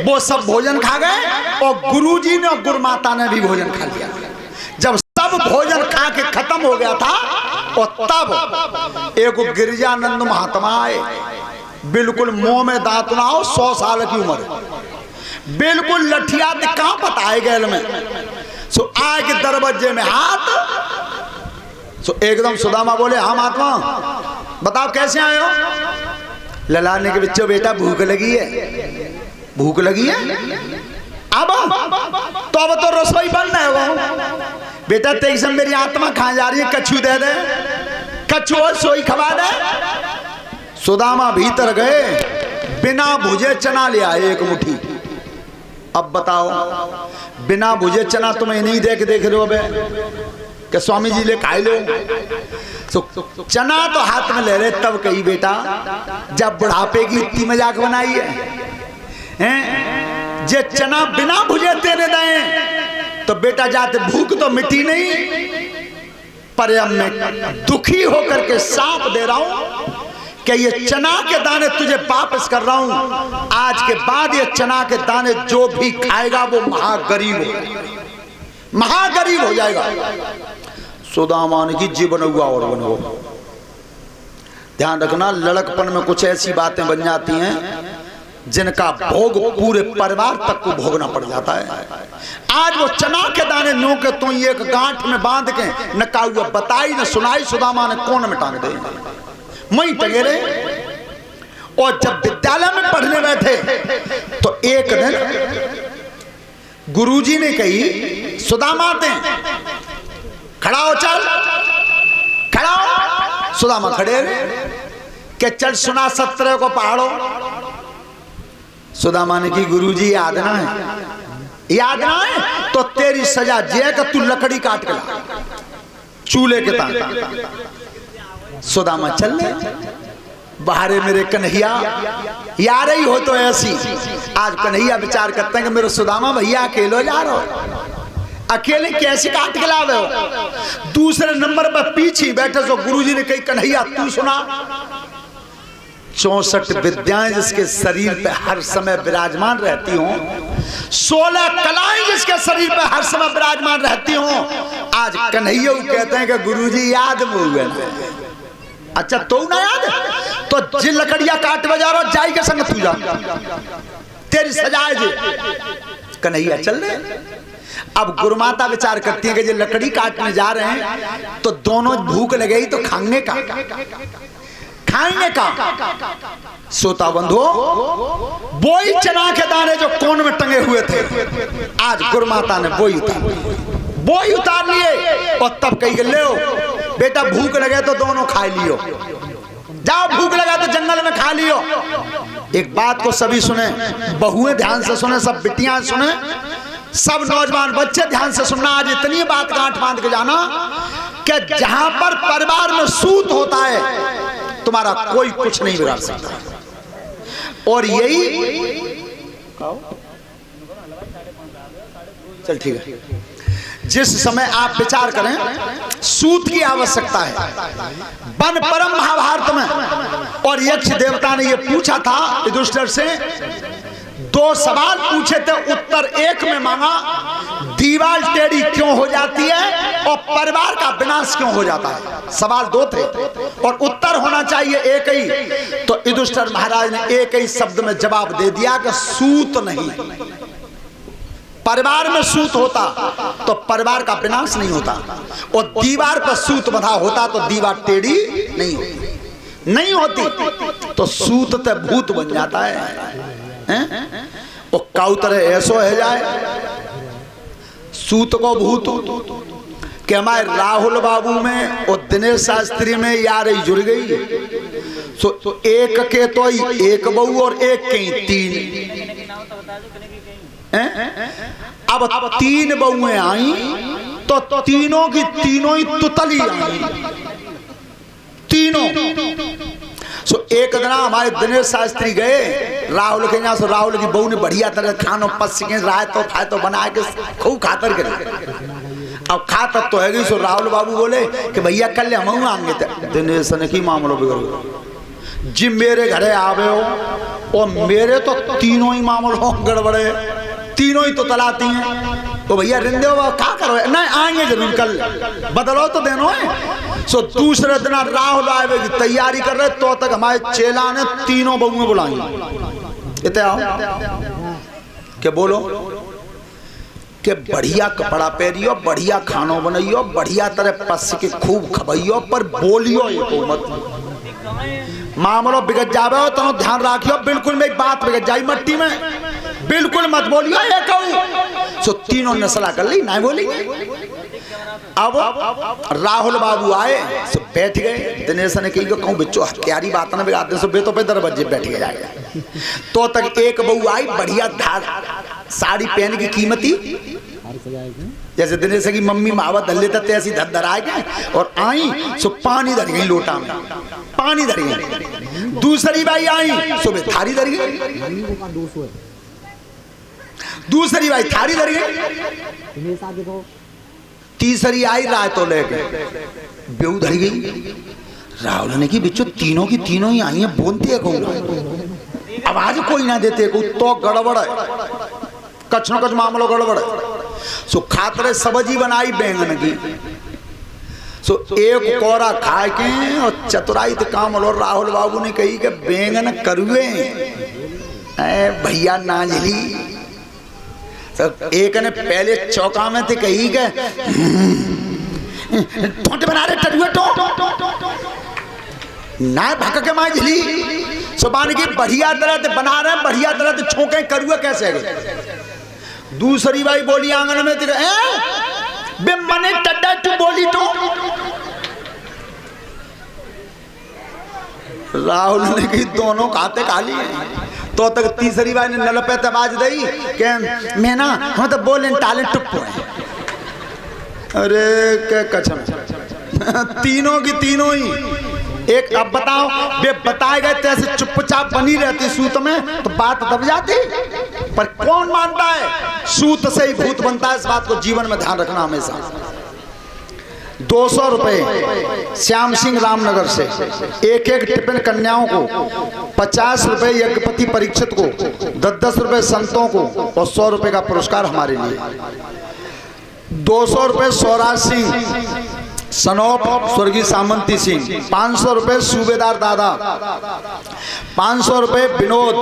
वो सब भोजन खा गए और गुरुजी ने और गुरुमाता ने भी भोजन खा लिया। जब सब भोजन खा के खत्म हो गया था और तब एक गिरिजानंद महात्मा आए, बिल्कुल मुंह में दांत ना हो, 100 साल की उम्र, बिल्कुल लठिया कहां पता है गैल में। सो आए के दरवाजे में हाथ, सो एकदम सुदामा बोले, हाँ महात्मा बताओ कैसे आए हो। ललाने के बच्चों, बेटा भूख लगी है, भूख लगी है। अब तो रसोई बन रहे हो बेटा, तेईस मेरी आत्मा कहाँ जा रही है, कच्छू दे दे, कच्छू और सोई खवा दे। सुदामा भीतर गए, बिना भुजे चना ले आए एक मुट्ठी। अब बताओ, बिना भुजे चना तुम्हें नहीं देख रहे हो बे कि स्वामी जी ले खाई लो। चना तो हाथ में ले रहे, तब कही बेटा जब बुढ़ापे की इतनी मजाक बनाई है, जे चना बिना भुजे तेरे दें तो बेटा जाते भूख तो मिटी नहीं, पर अब मैं दुखी होकर के सांप दे रहा हूं कि ये चना के दाने तुझे वापस कर रहा हूं। आज के बाद ये चना के दाने जो भी खाएगा वो महागरीब हो जाएगा। सुदामा ने की जीवन हुआ और बनो। ध्यान रखना, लड़कपन में कुछ ऐसी बातें बन जाती हैं जिनका भोग पूरे परिवार तक को भोगना पड़ जाता है। आज वो चना के दाने नो के तो एक गांठ में बांध के न काहुआ बताई न सुनाई, सुदामा ने कोन में टांग दे, मई टंगे रहे। और जब विद्यालय में पढ़ने बैठे तो एक दिन गुरुजी ने कही, सुदामा आते खड़ा हो, चल खड़ा हो। सुदामा खड़े के चल सुना 17 को पहाड़ो। सुदामा ने की, गुरुजी याद ना है, याद ना है तो तेरी सजा जे कि तू लकड़ी काट के ला चूल्हे के ताक। सुदामा चल ले बाहरे मेरे कन्हैया, यार ही हो तो ऐसी। आज कन्हैया विचार करते हैं कि मेरे सुदामा भैया अकेले जा रहे हो, अकेले कैसे काट के लावे हो। दूसरे नंबर पर पीछे बैठे सो गुरुजी ने कही, कन्हैया तू सुना। 64 विद्याएं जिसके शरीर पे हर समय विराजमान रहती हों, 16 कलाएं जिसके शरीर पे हर समय विराजमान रहती हों, आज कन्हैया कहते हैं कि गुरुजी याद में हुए ना। अच्छा तो ना याद तो जिन लकड़िया काट बजा रहा जाई के संग तू जा, तेरी सजाए जी। कन्हैया चल रहे। अब गुरुमाता विचार करती है कि जो लकड़ी काटने जा रहे हैं तो दोनों भूख लगे ही तो खाएंगे का। सोता बंधु, वही चना के दाने जो कोन में टंगे हुए थे, आज गुरुमाता ने वही उतार लिए। और तब कही ले बेटा भूख लगे तो दोनों खा लियो, जाओ भूख लगा तो जंगल में खा लियो। एक बात को सभी सुने, बहुएं ध्यान से सुने, सब बिटियां सुने, सब नौजवान बच्चे ध्यान से सुनना। आज इतनी बात गांठ बांध के जाना कि जहां पर परिवार में सूत होता है तुम्हारा कोई कुछ नहीं बिगाड़ सकता। और यही चल ठीक है, जिस समय आप विचार करें सूत की आवश्यकता है, वन परम महाभारत में, और यक्ष देवता ने यह पूछा था युधिष्ठिर से, 2 सवाल पूछे थे, उत्तर एक में मांगा, दीवार टेढ़ी क्यों हो जाती है और परिवार का विनाश क्यों हो जाता है। सवाल 2 थे और उत्तर होना चाहिए एक ही। तो युधिष्ठिर महाराज ने एक ही शब्द में जवाब दे दिया कि सूत नहीं। परिवार में सूत होता तो परिवार का विनाश नहीं होता, और दीवार पर सूत बंधा होता तो दीवार टेढ़ी नहीं होती। तो सूत ते भूत बन जाता है। वो काउतर ऐसो है जाए सूत को भूत कि हमारे राहुल बाबू में और दिनेश शास्त्री में यार जुड़ गई। तो एक के तो एक बहू और एक के 3। अब 3 बहुएं आई तो तीनों की तीनों ही तुतली आई, तीनों। सो एक दिन हमारे दिनेश शास्त्री गए राहुल के यहाँ, सो राहुल की बहू ने बढ़िया तरह खानों पस के राय तो खाए तो बना के खूब खातर करे। अब खा तब तो है गई। सो राहुल बाबू बोले कि भैया कल हम आएंगे। दिनेश ने की मामलो बिगड़ गया, जी मेरे घरे आवे हो और मेरे तो तीनों ही मामलों गड़बड़े, तीनों ही तो तलाती हैं। तो भैया रिंदे हो क्या करो? नहीं आएंगे जरूर, कल बदलो तो देनो है। सो दूसरे दिन राहुल आवे की तैयारी कर रहे, तो तक हमारे चेला ने तीनों बहुएं बुलाई। इतने आओ क्या बोलो कि बढ़िया कपड़ा पहनियो, बढ़िया खानो बनाइयो, बढ़िया तरह पस के खूब खबइयो, पर बोलियो ये मत। मामलो बिगड़ जावे हो तो ध्यान राखियो, बिल्कुल मेरी बात बिगड़ जाई मट्टी में, बिल्कुल मत बोलियो ये कहूं। सो तीनों ने सलाह कर ली, नहीं बोलेंगे। अब राहुल बाबू आए, सो बैठ गए। दिनेश ने कही कहूँ बच्चों हथियारी बात ना बिगाड़ते, सो बेतों पे दरवाजे बैठ गए जाएगा। तो तक एक बहू आई बढ़िया धार साड़ी पहन की कीमती, जैसे दिनेश की मम्मी मावा धर लेता ऐसी धर आ गए और आई। सो पानी धर गई लोटा में, पानी धर गई। दूसरी बाई आई, सो वे थारी धर गई। दूसरी बाई थारी धर गई। तीसरी आई राय तो लेके बेहू धर गई। राहुल ने की बिच्चो तीनों की तीनों ही आई हैं, बोलती है कहूँ आवाज कोई ना देते को, तो गड़बड़ है, कछ न कछ मामलो गड़बड़ है। सो खातरे सब्जी बनाई बैंगन की। सो एक कोरा खाए के और चतुराई तो काम हो। राहुल बाबू ने कही कि बैंगन करुए भैया नाजली। एक ने पहले चौका में थे कही के टोटे बना रहे टरुए तो ना भक के माँ झिली। सुबान की बढ़िया तरह बना रहे, बढ़िया तरह छोके करुए कैसे गए। दूसरी बाई बोली आंगन में बे मने टड्डा तू बोली तो। राहुल ने की दोनों खाते खाली हैं। तो तक तीसरी बार ने नलपे आवाज दी कि मैं ना हम तो बोले टाले टुप है। अरे क्या कछम तीनों की तीनों ही एक। अब बताओ वे बताए गए तैसे चुपचाप बनी रहती सूत में तो बात दब जाती, पर कौन मानता है सूत से ही भूत बनता है। इस बात को जीवन में ध्यान रखना हमेशा। 200 रुपए श्याम सिंह रामनगर से, एक एक टिफिन कन्याओं को, 50 रुपए यज्ञपति परीक्षित को, 10-10 रुपए संतों को और 100 रुपए का पुरस्कार हमारे लिए। 200 रुपए स्वराज सिंह सनोप स्वर्गीय सामंती सिंह, 500 रुपए सूबेदार दादा, 500 रुपए विनोद